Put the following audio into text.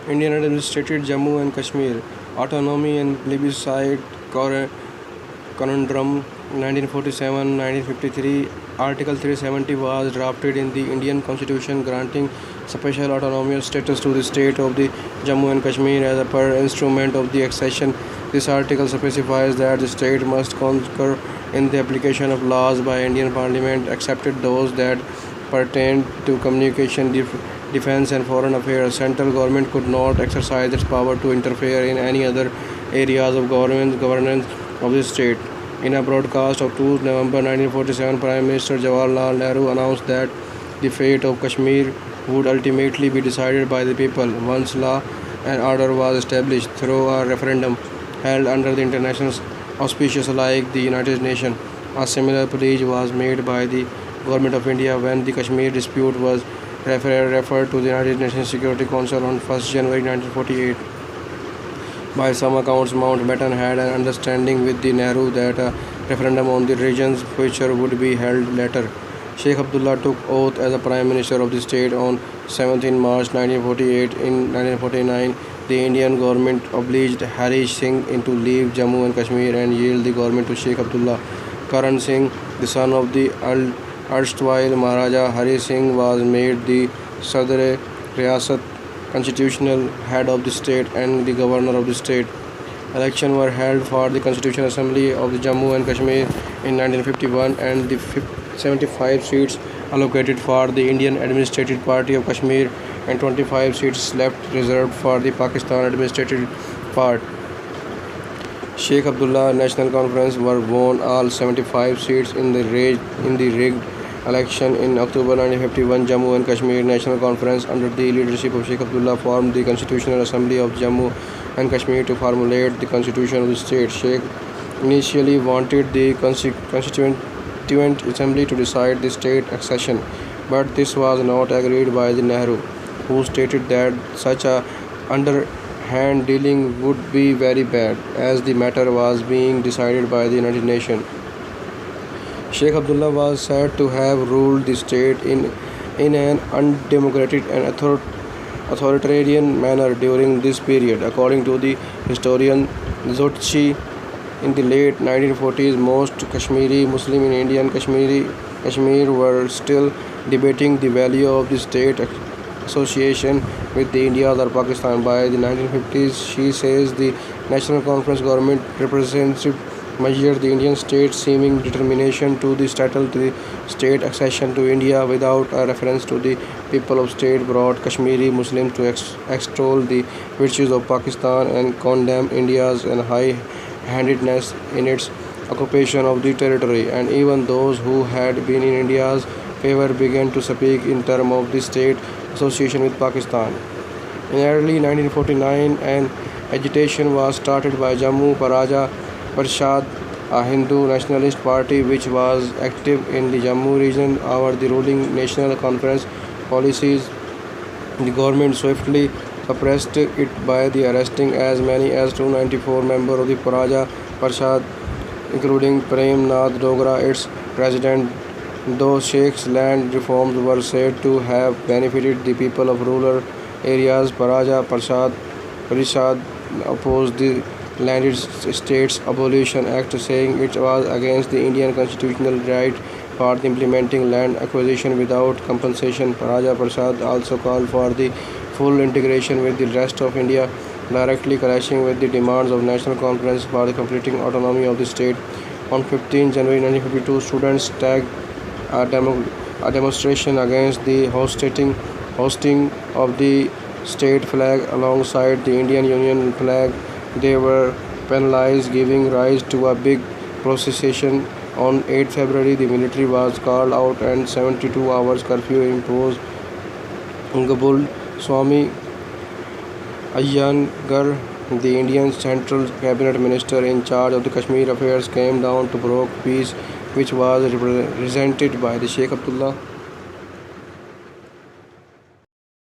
Indian administrated Jammu and Kashmir, autonomy and plebiscite conundrum, 1947-1953. Article 370 was drafted in the Indian Constitution granting special autonomous status to the state of the Jammu and Kashmir as a per instrument of the accession. This article specifies that the state must concur in the application of laws by Indian Parliament, excepted those that pertain to communication, defense and foreign affairs. Central government could not exercise its power to interfere in any other areas of governance of the state. In a broadcast of 2 November 1947, Prime Minister Jawaharlal Nehru announced that the fate of Kashmir would ultimately be decided by the people once law and order was established through a referendum held under the international auspices like the United Nations. A similar pledge was made by the Government of India when the Kashmir dispute was referred to the United Nations Security Council on 1st January 1948. By some accounts, Mountbatten had an understanding with the Nehru that a referendum on the region's future would be held later. Sheikh Abdullah took oath as a Prime Minister of the state on 17 March 1948. In 1949, the Indian government obliged Harish Singh to leave Jammu and Kashmir and yield the government to Sheikh Abdullah. Karan Singh, the son of the erstwhile Maharaja Hari Singh, was made the Sadr Riyasat, constitutional head of the state, and the governor of the state. Elections were held for the Constitutional Assembly of the Jammu and Kashmir in 1951, and the 75 seats allocated for the Indian Administrative Party of Kashmir and 25 seats left reserved for the Pakistan Administrative Part. Sheikh Abdullah National Conference were won all 75 seats in the rigged election. In October 1951, Jammu and Kashmir National Conference under the leadership of Sheikh Abdullah formed the Constitutional Assembly of Jammu and Kashmir to formulate the constitution of the state. Sheikh initially wanted the Constituent Assembly to decide the state accession, but this was not agreed by the Nehru, who stated that such a underhand dealing would be very bad, as the matter was being decided by the United Nations. Sheikh Abdullah was said to have ruled the state in an undemocratic and authoritarian manner during this period. According to the historian Zotchi, in the late 1940s, most Kashmiri Muslims in Indian Kashmir were still debating the value of the state association with the India or Pakistan. By the 1950s, she says the National Conference government representative measured the Indian state's seeming determination to settle the state accession to India without a reference to the people of state brought Kashmiri Muslims to extol the virtues of Pakistan and condemn India's high-handedness in its occupation of the territory. And even those who had been in India's favor began to speak in terms of the state association with Pakistan. In early 1949, an agitation was started by Jammu Paraja Parshad, a Hindu nationalist party which was active in the Jammu region over the ruling National Conference policies. The government swiftly suppressed it by the arresting as many as 294 members of the Paraja Parshad, including Prem Nath Dogra, its president. Though Sheikh's land reforms were said to have benefited the people of rural areas, Paraja Parishad opposed the Landed States Abolition Act, saying it was against the Indian constitutional right for implementing land acquisition without compensation. Paraja Prasad also called for the full integration with the rest of India, directly clashing with the demands of National Conference for the completing autonomy of the state. On 15 January 1952, students tagged a demonstration against the hosting of the state flag alongside the Indian Union flag. They were penalized, giving rise to a big procession. On 8 February, the military was called out and 72 hours curfew imposed. Gobul Swami Iyengar, the Indian Central Cabinet Minister in charge of the Kashmir affairs, came down to broker peace, which was represented by the Sheikh Abdullah